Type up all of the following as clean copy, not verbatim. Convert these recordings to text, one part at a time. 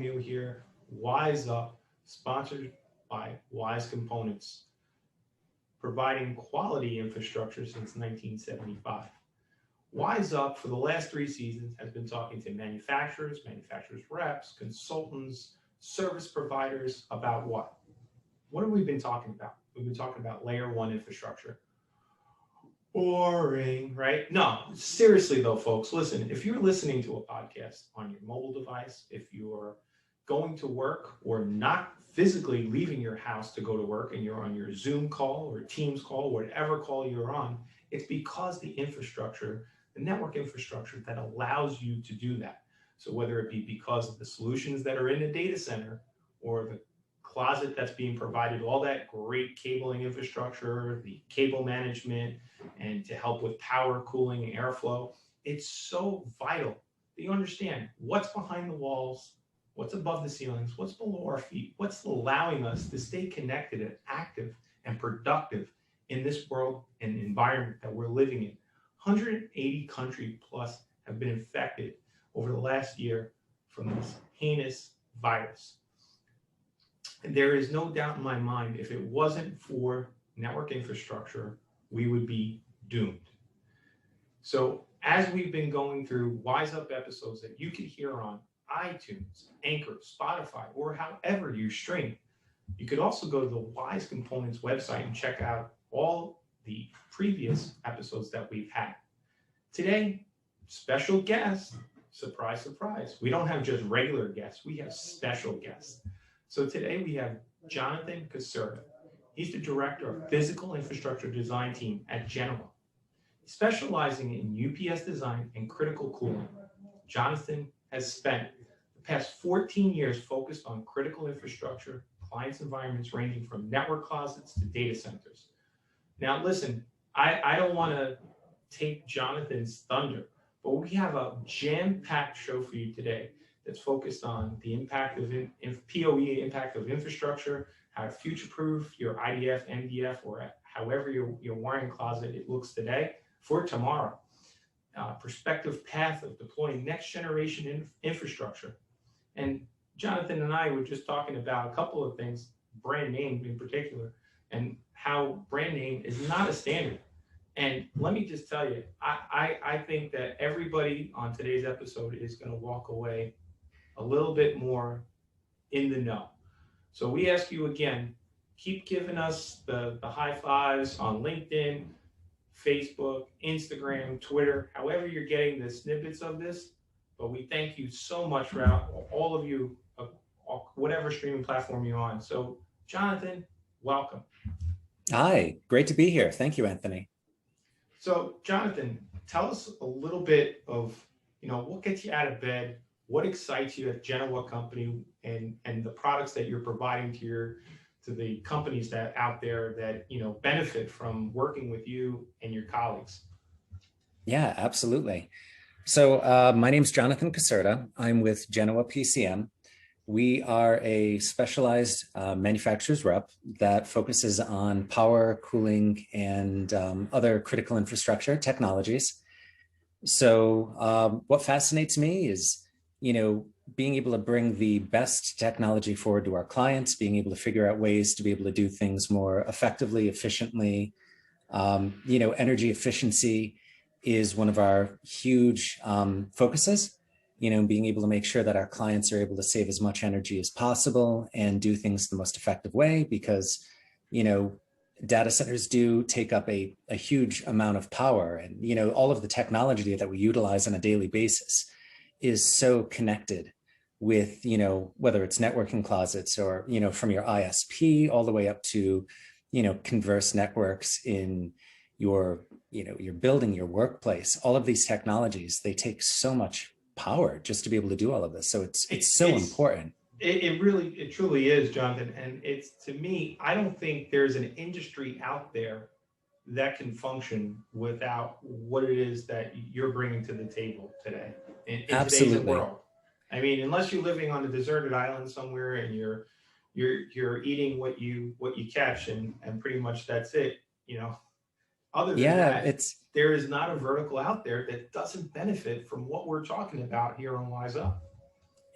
new here. WiseUp, sponsored by Wise Components, providing quality infrastructure since 1975. WiseUp, for the last 3 seasons, has been talking to manufacturers, manufacturers reps, consultants, service providers about what? What have we been talking about? We've been talking about layer 1 infrastructure. Boring, right? No, seriously though, folks, listen, if you're listening to a podcast on your mobile device, if you're going to work or not physically leaving your house to go to work and you're on your Zoom call or Teams call, whatever call you're on, it's because the infrastructure, the network infrastructure that allows you to do that. So whether it be because of the solutions that are in the data center or the closet that's being provided, all that great cabling infrastructure, the cable management, and to help with power, cooling, and airflow, it's so vital that you understand what's behind the walls, what's above the ceilings, what's below our feet, what's allowing us to stay connected and active and productive in this world and environment that we're living in. 180 countries plus have been infected over the last year from this heinous virus. And there is no doubt in my mind, if it wasn't for network infrastructure, we would be doomed. So as we've been going through WiseUp episodes that you can hear on iTunes, Anchor, Spotify, or however you stream, you could also go to the Wise Components website and check out all the previous episodes that we've had. Today, special guest, surprise, surprise. We don't have just regular guests, we have special guests. So today we have Jonathan Caserta. He's the director of physical infrastructure design team at Genoa, specializing in UPS design and critical cooling. Jonathan has spent the past 14 years focused on critical infrastructure, clients' environments ranging from network closets to data centers. Now, listen, I don't want to take Jonathan's thunder, but we have a jam-packed show for you today that's focused on the impact of PoE, impact of infrastructure, how to future-proof your IDF, MDF, or however your wiring closet it looks today for tomorrow. Perspective path of deploying next generation infrastructure. And Jonathan and I were just talking about a couple of things, brand name in particular, and how brand name is not a standard. And let me just tell you, I think that everybody on today's episode is going to walk away a little bit more in the know. So we ask you again, keep giving us the high fives on LinkedIn, Facebook, Instagram, Twitter, however you're getting the snippets of this. But we thank you so much for all of you, whatever streaming platform you're on. So Jonathan, welcome. Hi, great to be here. Thank you, Anthony. So Jonathan, tell us a little bit of, what gets you out of bed, what excites you at Genoa Company, and the products that you're providing to the companies that out there that benefit from working with you and your colleagues. Yeah, absolutely. So my name is Jonathan Caserta. I'm with Genoa PCM. We are a specialized manufacturer's rep that focuses on power, cooling, and other critical infrastructure technologies. So what fascinates me is, being able to bring the best technology forward to our clients, being able to figure out ways to be able to do things more effectively, efficiently. Energy efficiency is one of our huge focuses. Being able to make sure that our clients are able to save as much energy as possible and do things the most effective way, because, data centers do take up a huge amount of power, and, all of the technology that we utilize on a daily basis is so connected with, whether it's networking closets or, from your ISP all the way up to, converse networks in your building, your workplace. All of these technologies, they take so much power just to be able to do all of this. So it's so important. It truly is, Jonathan. And it's, to me, I don't think there's an industry out there that can function without what it is that you're bringing to the table today in today's world. I mean, unless you're living on a deserted island somewhere and you're eating what you catch and pretty much that's it, Other than that, there is not a vertical out there that doesn't benefit from what we're talking about here on WiseUp.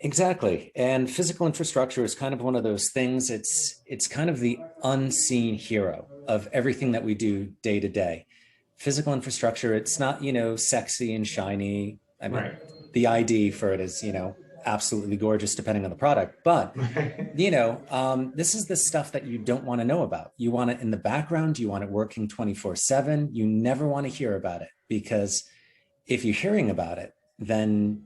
Exactly. And physical infrastructure is kind of one of those things. It's kind of the unseen hero of everything that we do day to day. Physical infrastructure, it's not, sexy and shiny. I mean, Right. the ID for it is, absolutely gorgeous depending on the product. But, this is the stuff that you don't want to know about. You want it in the background, you want it working 24/7. You never want to hear about it because if you're hearing about it, then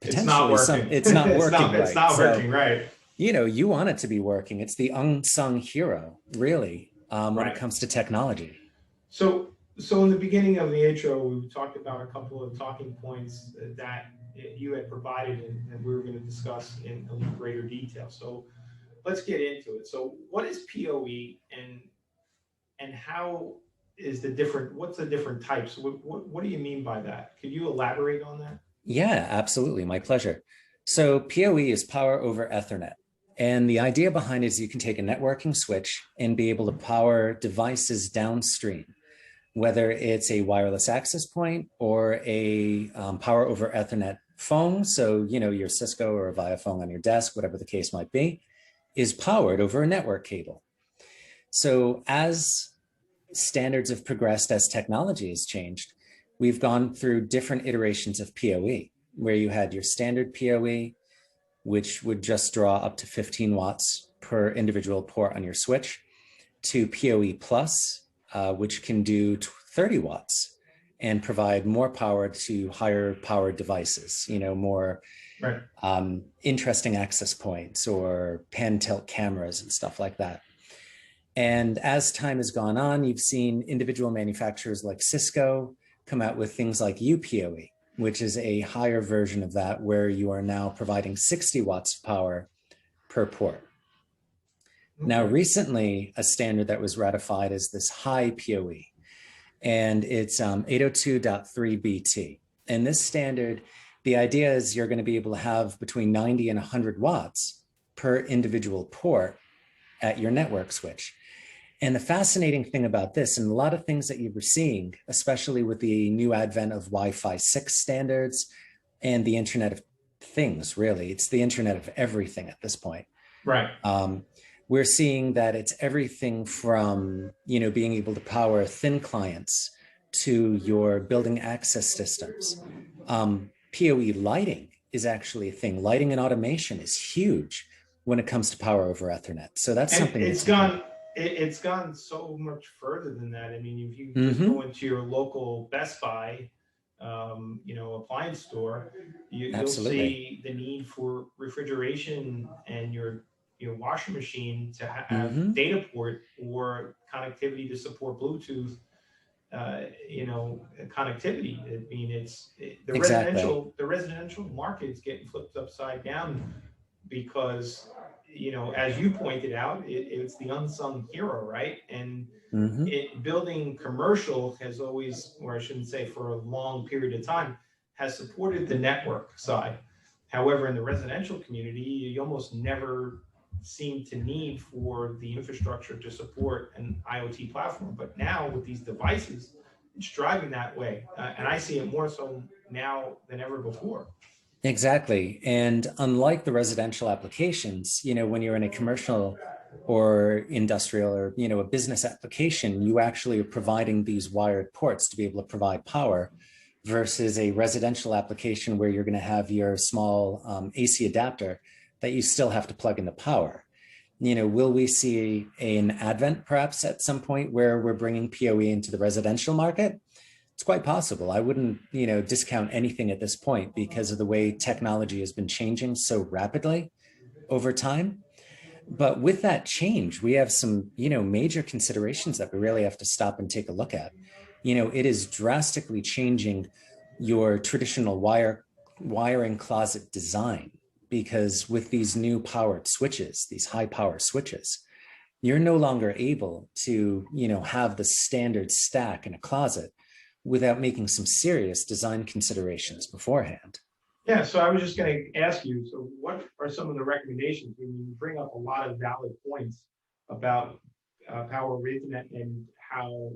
It's not potentially working. it's not working It's right. not So, working right. you want it to be working. It's the unsung hero, really, when it Right. comes to technology. So, so in the beginning of the intro, we talked about a couple of talking points that you had provided, and we were going to discuss in a little greater detail. So, let's get into it. So, what is PoE, and how is the different? What's the different types? What do you mean by that? Could you elaborate on that? Yeah, absolutely. My pleasure. So PoE is power over Ethernet. And the idea behind it is you can take a networking switch and be able to power devices downstream, whether it's a wireless access point or a power over Ethernet phone. So, your Cisco or Avaya phone on your desk, whatever the case might be, is powered over a network cable. So as standards have progressed, as technology has changed, we've gone through different iterations of PoE, where you had your standard PoE, which would just draw up to 15 watts per individual port on your switch, to PoE Plus, which can do 30 watts and provide more power to higher powered devices, more Right. interesting access points or pan tilt cameras and stuff like that. And as time has gone on, you've seen individual manufacturers like Cisco come out with things like UPoE, which is a higher version of that, where you are now providing 60 watts of power per port. Okay. Now, recently, a standard that was ratified is this high PoE, and it's 802.3BT. And this standard, the idea is you're going to be able to have between 90 and 100 watts per individual port at your network switch. And the fascinating thing about this, and a lot of things that you were seeing, especially with the new advent of Wi-Fi 6 standards and the Internet of Things, really, it's the Internet of everything at this point. Right. We're seeing that it's everything from, being able to power thin clients to your building access systems. PoE lighting is actually a thing. Lighting and automation is huge when it comes to power over Ethernet. So that's And something it's gone so much further than that. I mean, if you just go into your local Best Buy, appliance store, you'll see the need for refrigeration and your washing machine to have data port or connectivity to support Bluetooth. Connectivity. I mean, the residential market is getting flipped upside down because, as you pointed out, it's the unsung hero, right? And building commercial has always, or I shouldn't say for a long period of time, has supported the network side. However, in the residential community, you almost never seem to need for the infrastructure to support an IoT platform. But now with these devices, it's driving that way. And I see it more so now than ever before. Exactly. And unlike the residential applications, when you're in a commercial or industrial or, a business application, you actually are providing these wired ports to be able to provide power versus a residential application where you're going to have your small AC adapter that you still have to plug into power. Will we see an advent perhaps at some point where we're bringing PoE into the residential market? It's quite possible. I wouldn't, discount anything at this point because of the way technology has been changing so rapidly over time. But with that change, we have some, major considerations that we really have to stop and take a look at. It is drastically changing your traditional wiring closet design, because with these new powered switches, these high power switches, you're no longer able to, have the standard stack in a closet without making some serious design considerations beforehand. Yeah, so I was just going to ask you, so what are some of the recommendations? I mean, you bring up a lot of valid points about power over Ethernet and how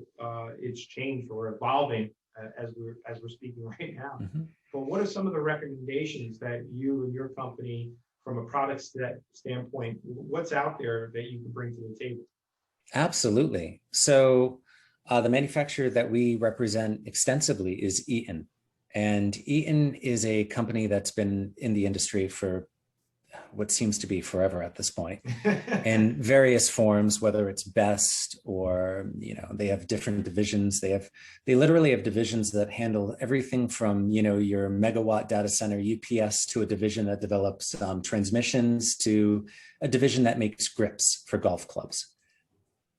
it's changed or evolving. as we're speaking right now. Mhm. But what are some of the recommendations that you and your company, from a product standpoint, what's out there that you can bring to the table? Absolutely. So the manufacturer that we represent extensively is Eaton. And Eaton is a company that's been in the industry for what seems to be forever at this point, in various forms, whether it's best or, they have different divisions. They literally have divisions that handle everything from, your megawatt data center UPS, to a division that develops transmissions, to a division that makes grips for golf clubs.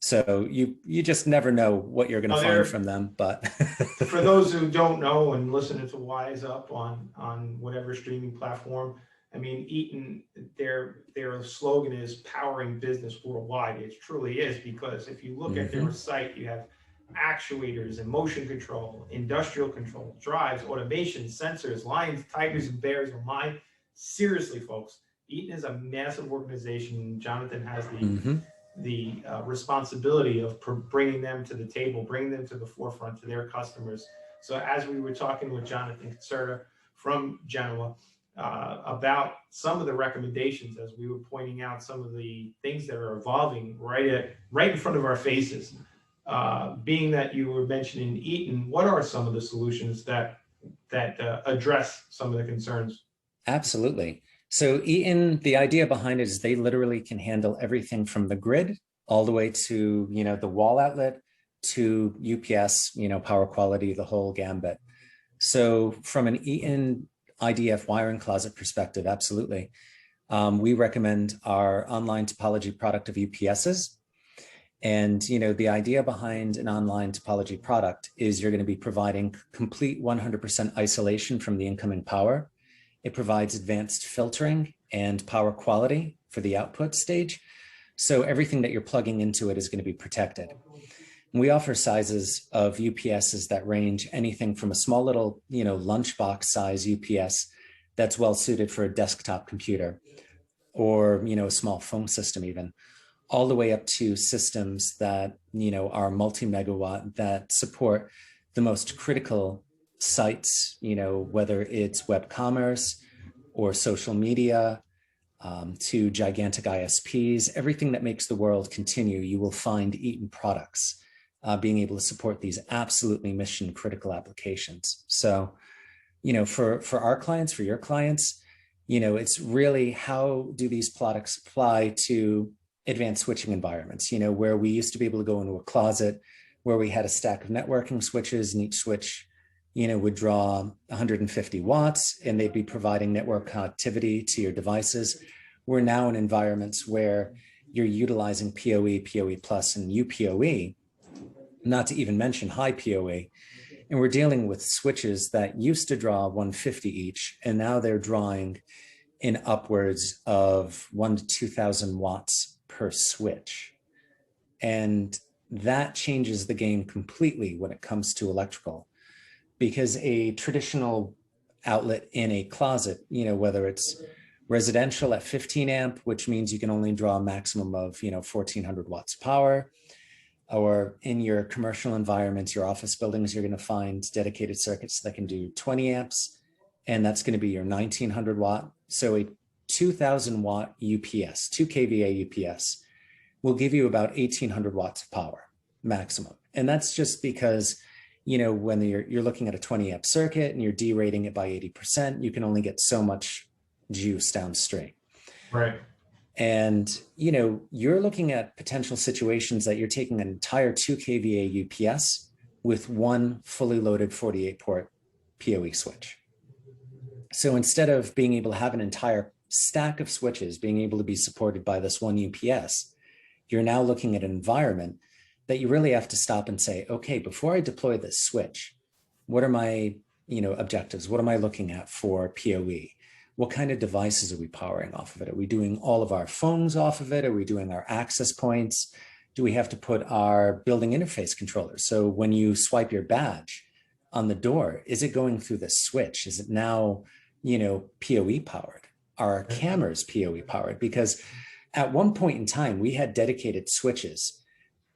So you just never know what you're going to find from them. But for those who don't know and listening to WiseUp on whatever streaming platform, I mean, Eaton, their slogan is powering business worldwide. It truly is, because if you look at their site, you have actuators and motion control, industrial control, drives, automation, sensors, lions, tigers, and bears. Oh my, seriously, folks, Eaton is a massive organization. Jonathan has the responsibility of bringing them to the table, bringing them to the forefront to their customers. So as we were talking with Jonathan Caserta from Genoa about some of the recommendations, as we were pointing out some of the things that are evolving right in front of our faces, being that you were mentioning Eaton, what are some of the solutions that address some of the concerns? Absolutely. So Eaton, the idea behind it is they literally can handle everything from the grid all the way to, the wall outlet, to UPS, power quality, the whole gambit. So from an Eaton IDF wiring closet perspective, absolutely. We recommend our online topology product of UPSs. And, the idea behind an online topology product is you're going to be providing complete 100% isolation from the incoming power. It provides advanced filtering and power quality for the output stage. So everything that you're plugging into it is going to be protected. And we offer sizes of UPSs that range anything from a small little, lunchbox size UPS that's well suited for a desktop computer, or, a small phone system even, all the way up to systems that, are multi-megawatt, that support the most critical sites, whether it's web commerce or social media, to gigantic ISPs, everything that makes the world continue, you will find Eaton products being able to support these absolutely mission critical applications. So, for our clients, for your clients, it's really, how do these products apply to advanced switching environments, where we used to be able to go into a closet where we had a stack of networking switches, and each switch, would draw 150 watts, and they'd be providing network connectivity to your devices. We're now in environments where you're utilizing PoE, PoE plus, and UPoE, not to even mention high PoE. And we're dealing with switches that used to draw 150 each, and now they're drawing in upwards of 1,000 to 2,000 watts per switch. And that changes the game completely when it comes to electrical, because a traditional outlet in a closet, whether it's residential at 15 amp, which means you can only draw a maximum of, 1,400 watts of power, or in your commercial environments, your office buildings, you're going to find dedicated circuits that can do 20 amps, and that's going to be your 1,900 watt. So a 2,000 watt UPS, 2 kVA UPS, will give you about 1,800 watts of power maximum. And that's just because, when you're looking at a 20 amp circuit and you're derating it by 80%, you can only get so much juice downstream. Right. And, you're looking at potential situations that you're taking an entire 2 kVA UPS with one fully loaded 48 port PoE switch. So instead of being able to have an entire stack of switches being able to be supported by this one UPS, you're now looking at an environment that you really have to stop and say, okay, before I deploy this switch, what are my, objectives? What am I looking at for PoE? What kind of devices are we powering off of it? Are we doing all of our phones off of it? Are we doing our access points? Do we have to put our building interface controllers? So when you swipe your badge on the door, is it going through the switch? Is it now, PoE powered? Are our cameras PoE powered? Because at one point in time, we had dedicated switches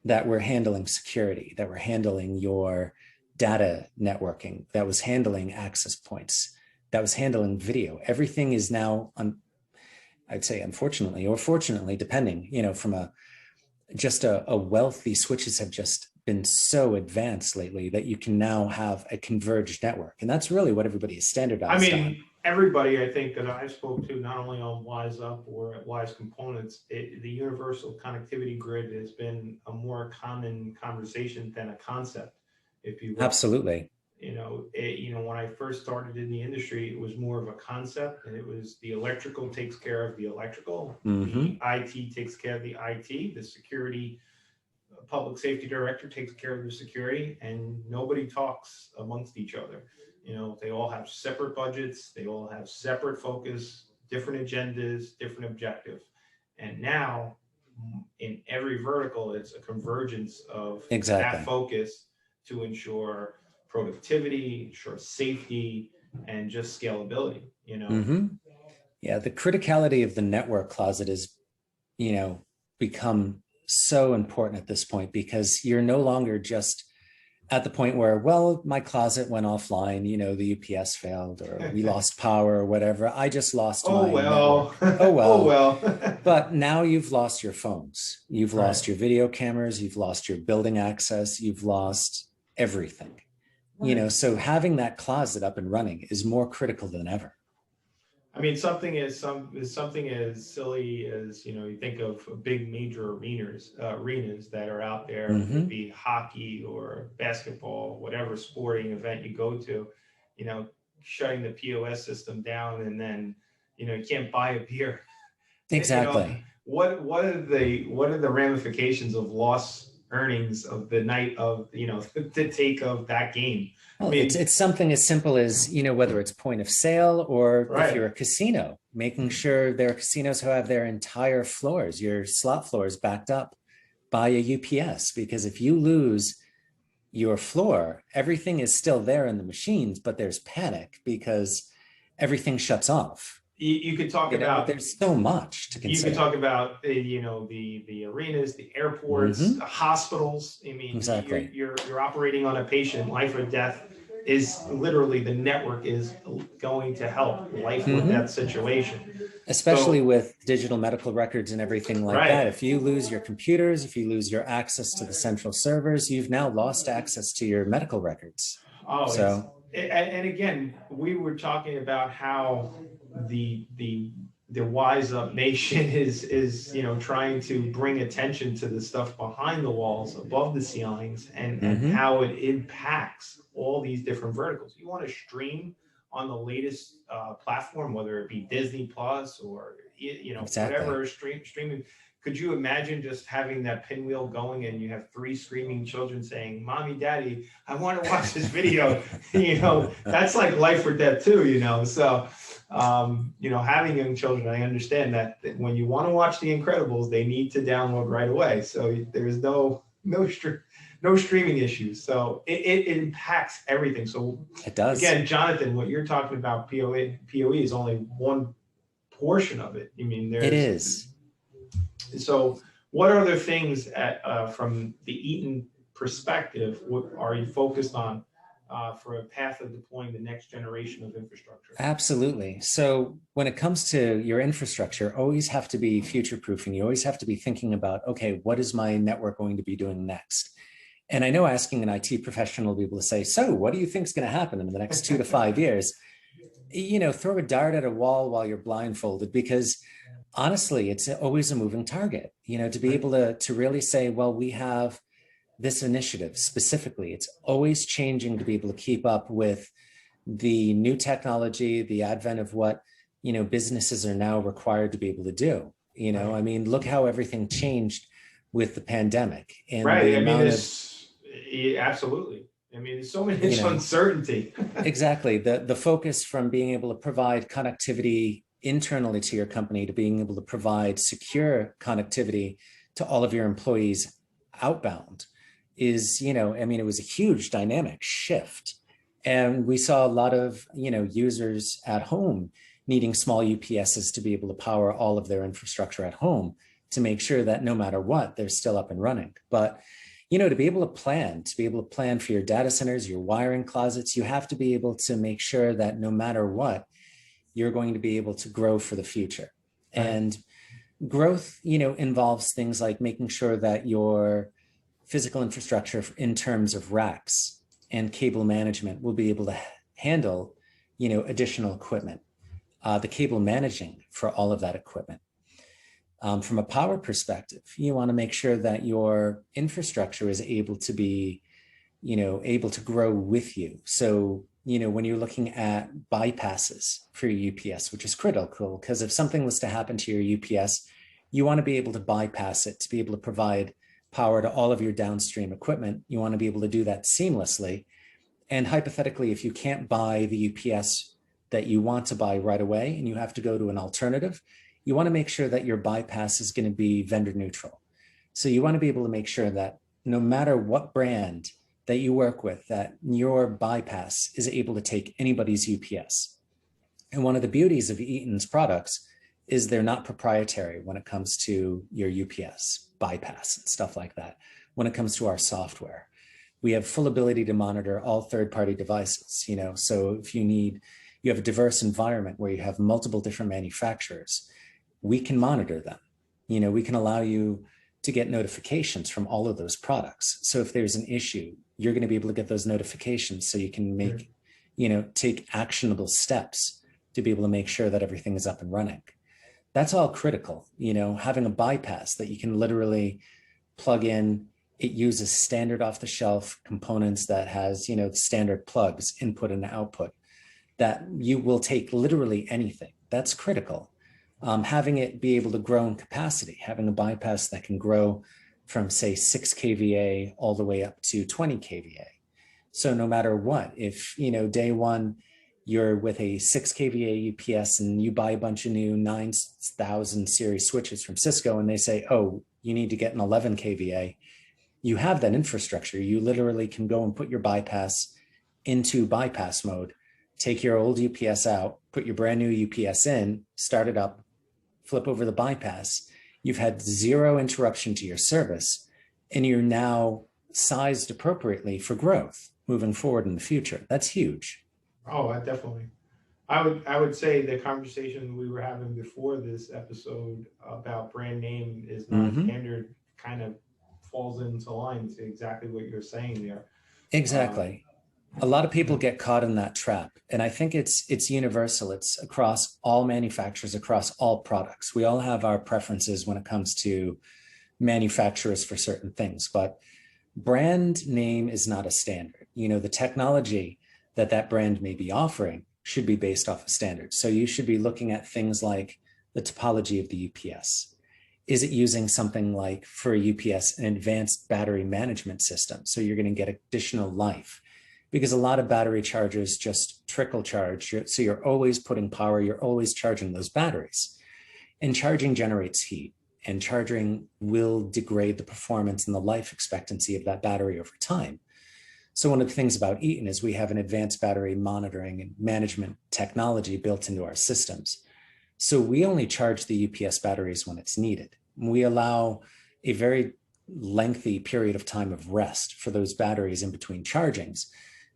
that were handling security, that were handling your data networking, that was handling access points, that was handling video. Everything is now, I'd say unfortunately or fortunately, depending, from a wealthy, switches have just been so advanced lately that you can now have a converged network. And that's really what everybody is standardized on. Everybody I think that I've spoke to, not only on WiseUp or at Wise Components, the universal connectivity grid has been a more common conversation than a concept, if you will. Absolutely. When I first started in the industry, it was more of a concept, and it was the electrical takes care of the electrical, the IT takes care of the IT, the security, public safety director takes care of the security, and nobody talks amongst each other. They all have separate budgets, they all have separate focus, different agendas, different objectives. And now in every vertical, it's a convergence of that focus to ensure productivity, ensure safety, and just scalability, Yeah, the criticality of the network closet is, become so important at this point, because you're no longer just at the point where, well, my closet went offline, the UPS failed, or we lost power or whatever. I just lost my network. Oh, well. But now you've lost your phones. You've lost your video cameras. You've lost your building access. You've lost everything. So having that closet up and running is more critical than ever. Something as silly as, you think of big major arenas that are out there, whether it be hockey or basketball, whatever sporting event you go to, shutting the POS system down, and then, you can't buy a beer. Exactly. What are the ramifications of lost earnings of the night of, the take of that game? Well, it's something as simple as, whether it's point of sale, or if you're a casino, making sure there are casinos who have their entire floors, your slot floors, backed up by a UPS. Because if you lose your floor, everything is still there in the machines, but there's panic because everything shuts off. You could talk about, there's so much to consider. You could talk about, the arenas, the airports, the hospitals. Exactly. You're operating on a patient. Life or death is literally, the network is going to help life or death situation. Especially with digital medical records and everything like that. If you lose your computers, if you lose your access to the central servers, you've now lost access to your medical records. And again, we were talking about how the WiseUp Nation is trying to bring attention to the stuff behind the walls, above the ceilings, and how it impacts all these different verticals. You want to stream on the latest platform, whether it be Disney Plus or whatever streaming. Could you imagine just having that pinwheel going, and you have 3 screaming children saying, "Mommy, Daddy, I want to watch this video"? That's like life or death too. So having young children, I understand that when you want to watch The Incredibles, they need to download right away. So there's no streaming issues. So it impacts everything. So it does. Again, Jonathan, what you're talking about, PoE is only one portion of it. It is. So what other things from the Eaton perspective are you focused on for a path of deploying the next generation of infrastructure? Absolutely. So when it comes to your infrastructure, always have to be future-proofing. You always have to be thinking about, okay, what is my network going to be doing next? And I know asking an IT professional to be able to say, so what do you think is going to happen in the next 2 to 5 years? Throw a dart at a wall while you're blindfolded, because honestly, it's always a moving target, to be able to really say, well, we have this initiative specifically. It's always changing to be able to keep up with the new technology, the advent of what, businesses are now required to be able to do. Look how everything changed with the pandemic. And absolutely. There's so much uncertainty. Exactly. The focus from being able to provide connectivity internally to your company to being able to provide secure connectivity to all of your employees outbound is, it was a huge dynamic shift. And we saw a lot of, users at home needing small UPSs to be able to power all of their infrastructure at home to make sure that no matter what, they're still up and running. But, to be able to plan for your data centers, your wiring closets, you have to be able to make sure that no matter what, you're going to be able to grow for the future. Right. And growth, involves things like making sure that your physical infrastructure in terms of racks and cable management will be able to handle, additional equipment, the cable managing for all of that equipment. From a power perspective, you want to make sure that your infrastructure is able to be, able to grow with you. So, when you're looking at bypasses for your UPS, which is critical, because if something was to happen to your UPS, you want to be able to bypass it to be able to provide power to all of your downstream equipment. You want to be able to do that seamlessly. And hypothetically, if you can't buy the UPS that you want to buy right away and you have to go to an alternative, you want to make sure that your bypass is going to be vendor neutral. So you want to be able to make sure that no matter what brand that you work with, that your bypass is able to take anybody's UPS. And one of the beauties of Eaton's products is they're not proprietary when it comes to your UPS bypass and stuff like that. When it comes to our software, we have full ability to monitor all third-party devices, so if you have a diverse environment where you have multiple different manufacturers, we can monitor them. We can allow you to get notifications from all of those products. So if there's an issue, you're going to be able to get those notifications so you can make, take actionable steps to be able to make sure that everything is up and running. That's all critical, having a bypass that you can literally plug in. It uses standard off-the-shelf components that has, standard plugs, input and output, that you will take literally anything. That's critical. Having it be able to grow in capacity, having a bypass that can grow from, say, 6 kVA all the way up to 20 kVA. So no matter what, if, day one, you're with a 6 kVA UPS and you buy a bunch of new 9000 series switches from Cisco and they say, oh, you need to get an 11 kVA, you have that infrastructure. You literally can go and put your bypass into bypass mode, take your old UPS out, put your brand new UPS in, start it up, flip over the bypass. You've had zero interruption to your service, and you're now sized appropriately for growth moving forward in the future. That's huge. Oh, I would say the conversation we were having before this episode about brand name is not standard, kind of falls into line to exactly what you're saying there. Exactly. A lot of people get caught in that trap. And I think it's universal. It's across all manufacturers, across all products. We all have our preferences when it comes to manufacturers for certain things, but brand name is not a standard. The technology that brand may be offering should be based off of standards. So you should be looking at things like the topology of the UPS. Is it using something like, for a UPS, an advanced battery management system? So you're going to get additional life, because a lot of battery chargers just trickle charge. So you're always putting power, you're always charging those batteries. And charging generates heat, and charging will degrade the performance and the life expectancy of that battery over time. So one of the things about Eaton is we have an advanced battery monitoring and management technology built into our systems. So we only charge the UPS batteries when it's needed. We allow a very lengthy period of time of rest for those batteries in between chargings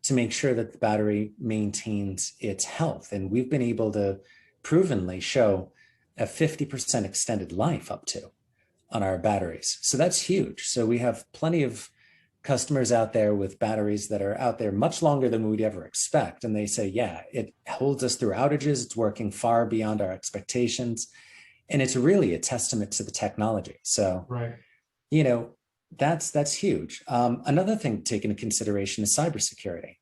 to make sure that the battery maintains its health. And we've been able to provenly show a 50% extended life up to on our batteries. So that's huge. So we have plenty of customers out there with batteries that are out there much longer than we'd ever expect. And they say, yeah, it holds us through outages. It's working far beyond our expectations. And it's really a testament to the technology. So, right. That's huge. Another thing to take into consideration is cybersecurity.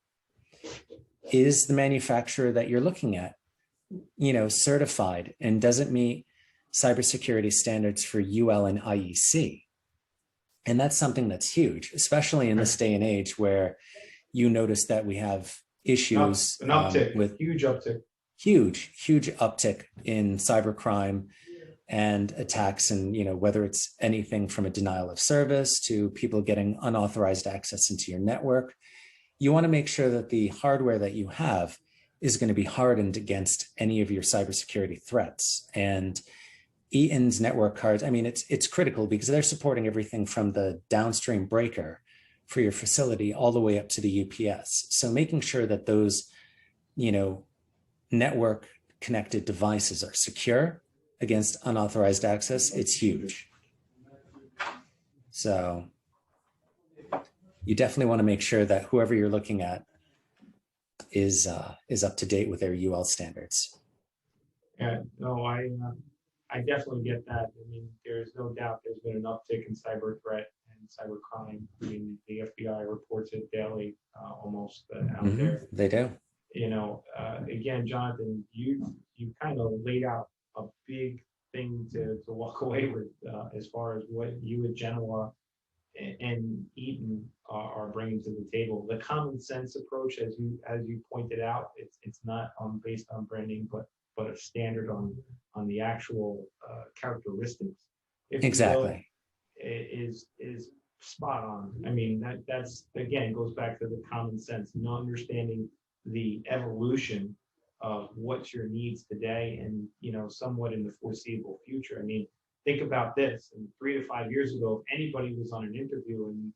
Is the manufacturer that you're looking at, certified, and doesn't meet cybersecurity standards for UL and IEC? And that's something that's huge, especially in this day and age where you notice that we have issues an uptick, with huge uptick, huge uptick in cybercrime and attacks, and whether it's anything from a denial of service to people getting unauthorized access into your network. You want to make sure that the hardware that you have is going to be hardened against any of your cybersecurity threats. And Eaton's network cards, I mean, it's critical because they're supporting everything from the downstream breaker for your facility all the way up to the UPS. So making sure that those, network connected devices are secure against unauthorized access, it's huge. So you definitely want to make sure that whoever you're looking at is up to date with their UL standards. Yeah, no, I definitely get that. I mean, there's no doubt there's been an uptick in cyber threat and cyber crime. I mean, the FBI reports it daily, almost out there. They do. Again, Jonathan, you kind of laid out a big thing to walk away with as far as what you at Genoa and Eaton are bringing to the table. The common sense approach, as you pointed out, it's not based on branding, but a standard on the actual characteristics. If exactly, is spot on. I mean, that's again goes back to the common sense, not understanding the evolution of what's your needs today and somewhat in the foreseeable future. I mean, think about this: and 3 to 5 years ago, if anybody was on an interview and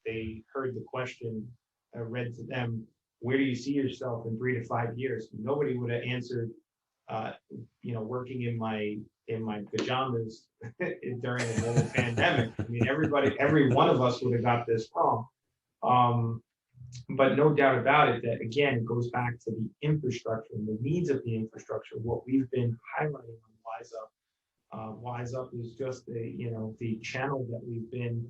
they heard the question read to them, where do you see yourself in 3 to 5 years? Nobody would have answered, working in my pajamas during a global pandemic. I mean, every one of us would have got this wrong. But no doubt about it that, again, it goes back to the infrastructure and the needs of the infrastructure, what we've been highlighting on WiseUp. WiseUp is just the channel that we've been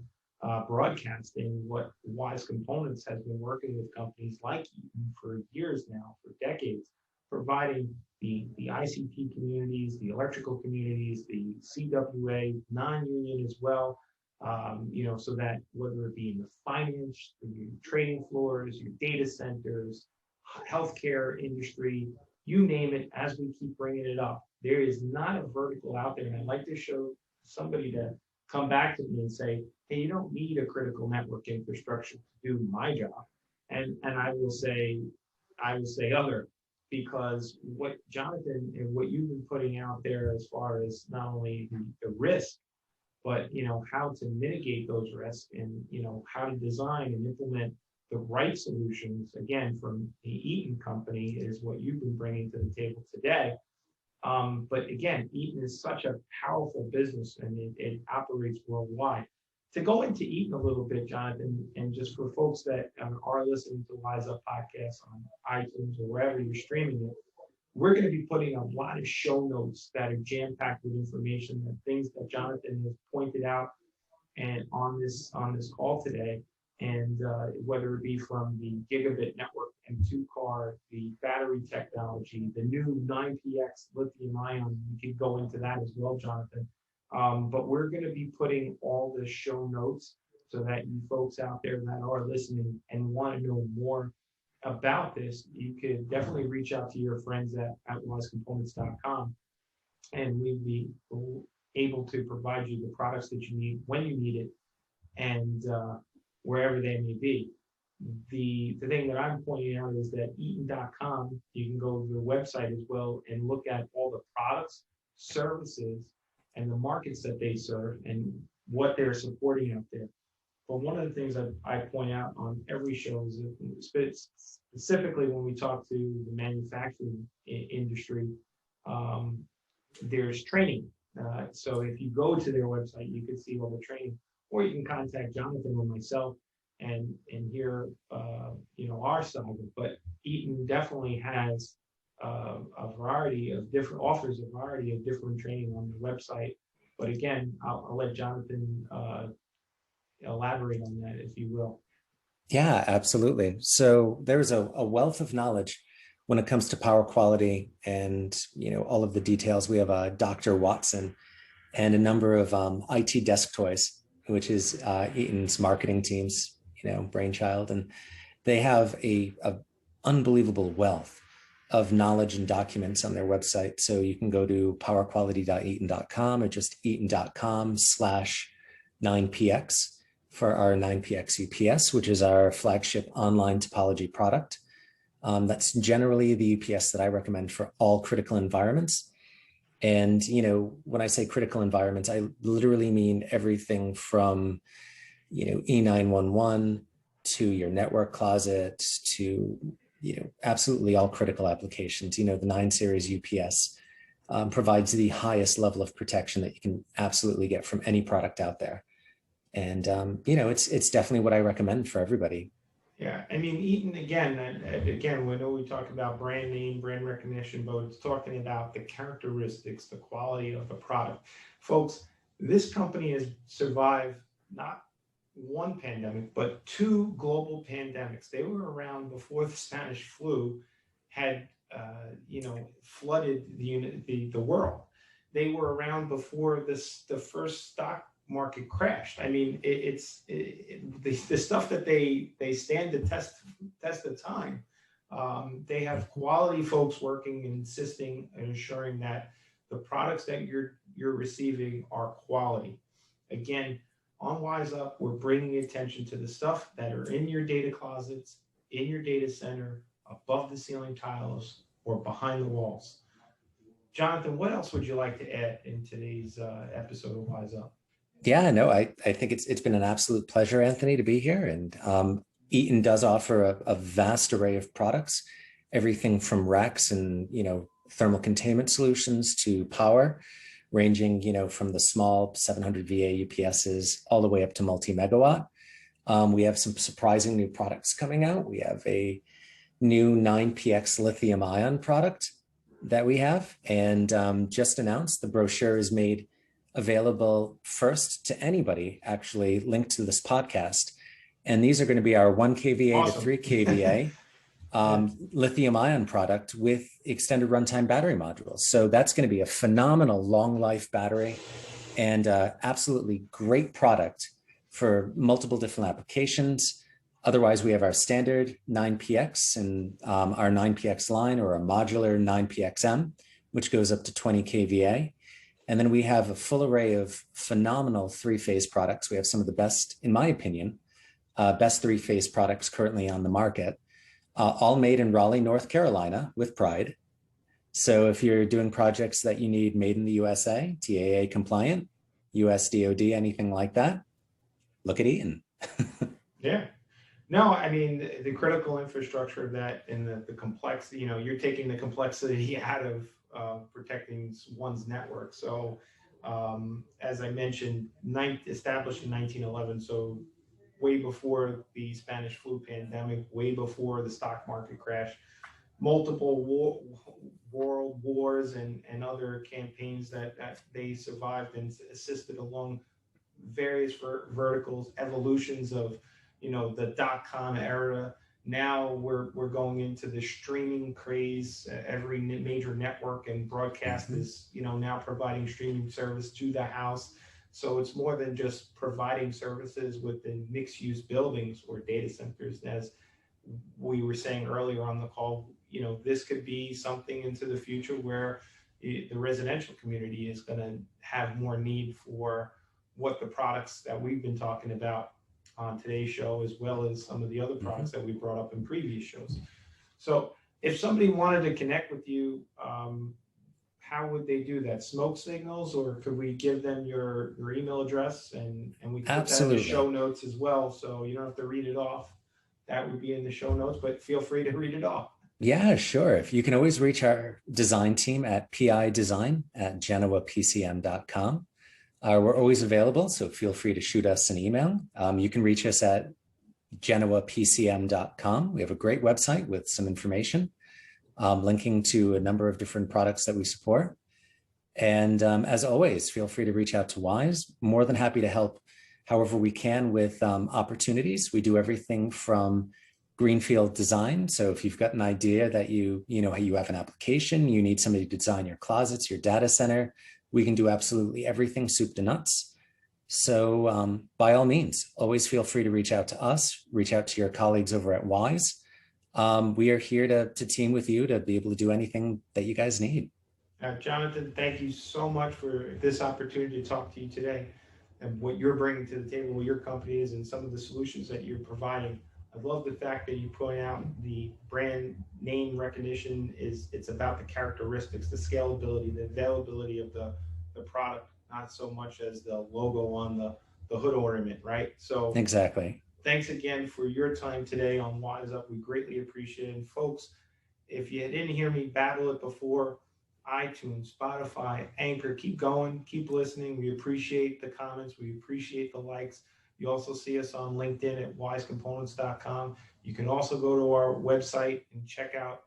broadcasting. What Wise Components has been working with companies like Eaton for years now, for decades, providing the ICT communities, the electrical communities, the CWA, non-union as well, so that whether it be in the finance, your trading floors, your data centers, healthcare industry, you name it, as we keep bringing it up, there is not a vertical out there. And I'd like to show somebody to come back to me and say, hey, you don't need a critical network infrastructure to do my job. And I will say other, because what Jonathan and what you've been putting out there as far as not only the risk, but how to mitigate those risks and how to design and implement the right solutions, again, from the Eaton company, is what you've been bringing to the table today. But again, Eaton is such a powerful business and it operates worldwide. To go into Eaton a little bit, Jonathan, and just for folks that are listening to WiseUp podcasts on iTunes or wherever you're streaming it, we're going to be putting a lot of show notes that are jam-packed with information and things that Jonathan has pointed out and on this call today. And whether it be from the Gigabit network M2 card, the battery technology, the new 9px lithium-ion, we could go into that as well, Jonathan. But we're going to be putting all the show notes so that you folks out there that are listening and want to know more about this, you could definitely reach out to your friends at wisecomponents.com, and we'd be able to provide you the products that you need when you need it and wherever they may be. The thing that I'm pointing out is that Eaton.com, you can go to the website as well and look at all the products, services, and the markets that they serve and what they're supporting out there. But one of the things that I point out on every show is that specifically when we talk to the manufacturing industry, there's training. So if you go to their website, you can see all the training, or you can contact Jonathan or myself and hear our side. But Eaton definitely has a variety of different training on the website. But again, I'll let Jonathan elaborate on that, if you will. Yeah, absolutely. So there's a wealth of knowledge when it comes to power quality and all of the details. We have Dr. Watson and a number of IT desk toys, which is Eaton's marketing team's brainchild, and they have a unbelievable wealth of knowledge and documents on their website. So you can go to powerquality.eaton.com or just eaton.com/9px for our 9px UPS, which is our flagship online topology product. That's generally the UPS that I recommend for all critical environments. And, when I say critical environments, I literally mean everything from, E911 to your network closet to, absolutely all critical applications. The 9 series UPS provides the highest level of protection that you can absolutely get from any product out there. And, it's definitely what I recommend for everybody. Yeah, I mean, Eaton, again, we know we talk about brand name, brand recognition, but it's talking about the characteristics, the quality of the product. Folks, this company has survived not one pandemic, but 2 global pandemics. They were around before the Spanish flu had, flooded the world. They were around before the first stock market crashed. I mean, the stuff that they stand to test of time. They have quality folks working, insisting and ensuring that the products that you're receiving are quality. Again, on WiseUp, we're bringing attention to the stuff that are in your data closets, in your data center, above the ceiling tiles, or behind the walls. Jonathan, what else would you like to add in today's episode of WiseUp? Yeah, no, I think it's been an absolute pleasure, Anthony, to be here. And Eaton does offer a vast array of products, everything from racks and thermal containment solutions to power, ranging from the small 700 VA UPSs all the way up to multi-megawatt. We have some surprising new products coming out. We have a new 9PX lithium-ion product that we have, and just announced. The brochure is made available first to anybody actually linked to this podcast. And these are going to be our 1 kVA Awesome. to 3 kVA lithium-ion product with extended runtime battery modules. So that's going to be a phenomenal long life battery and absolutely great product for multiple different applications. Otherwise, we have our standard 9PX and our 9PX line, or a modular 9PXM, which goes up to 20 kVA. And then we have a full array of phenomenal 3-phase products. We have some of the best, in my opinion, best 3-phase products currently on the market, all made in Raleigh, North Carolina with pride. So if you're doing projects that you need made in the USA, TAA compliant, US DOD, anything like that, look at Eaton. Yeah. No, I mean, the critical infrastructure of that and the complexity, you're taking the complexity out of protecting one's network. So as I mentioned, established in 1911, so way before the Spanish flu pandemic, way before the stock market crash, multiple world wars and other campaigns that they survived and assisted along various verticals, evolutions of the .com era. Now we're going into the streaming craze. Every major network and broadcast is now providing streaming service to the house. So it's more than just providing services within mixed-use buildings or data centers. As we were saying earlier on the call, this could be something into the future where the residential community is going to have more need for what the products that we've been talking about on today's show, as well as some of the other products that we brought up in previous shows. So if somebody wanted to connect with you, how would they do that? Smoke signals, or could we give them your email address and we put that in the show notes as well, so you don't have to read it off. That would be in the show notes, but feel free to read it off. Yeah, sure. If you can always reach our design team at pidesign@genoapcm.com. We're always available, so feel free to shoot us an email. You can reach us at genoapcm.com. We have a great website with some information, linking to a number of different products that we support. And as always, feel free to reach out to Wise. More than happy to help however we can with opportunities. We do everything from greenfield design. So if you've got an idea that you have an application, you need somebody to design your closets, your data center, we can do absolutely everything, soup to nuts. So by all means, always feel free to reach out to us, reach out to your colleagues over at Wise. We are here to team with you to be able to do anything that you guys need. Jonathan, thank you so much for this opportunity to talk to you today and what you're bringing to the table, what your company is, and some of the solutions that you're providing. I love the fact that you point out the brand name recognition it's about the characteristics, the scalability, the availability of the product, not so much as the logo on the hood ornament, right? So Exactly. thanks again for your time today on WiseUp. We greatly appreciate it. And folks, if you didn't hear me battle it before, iTunes, Spotify, Anchor, keep going, keep listening. We appreciate the comments. We appreciate the likes. You also see us on LinkedIn at wisecomponents.com. You can also go to our website and check out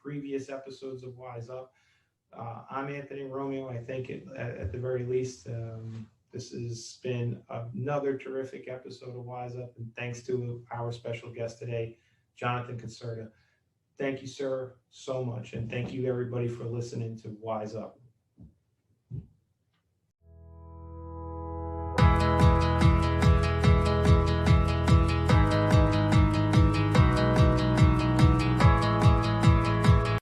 previous episodes of WiseUp. I'm Anthony Romeo. I think at the very least, this has been another terrific episode of WiseUp. And thanks to our special guest today, Jonathan Caserta. Thank you, sir, so much. And thank you, everybody, for listening to WiseUp.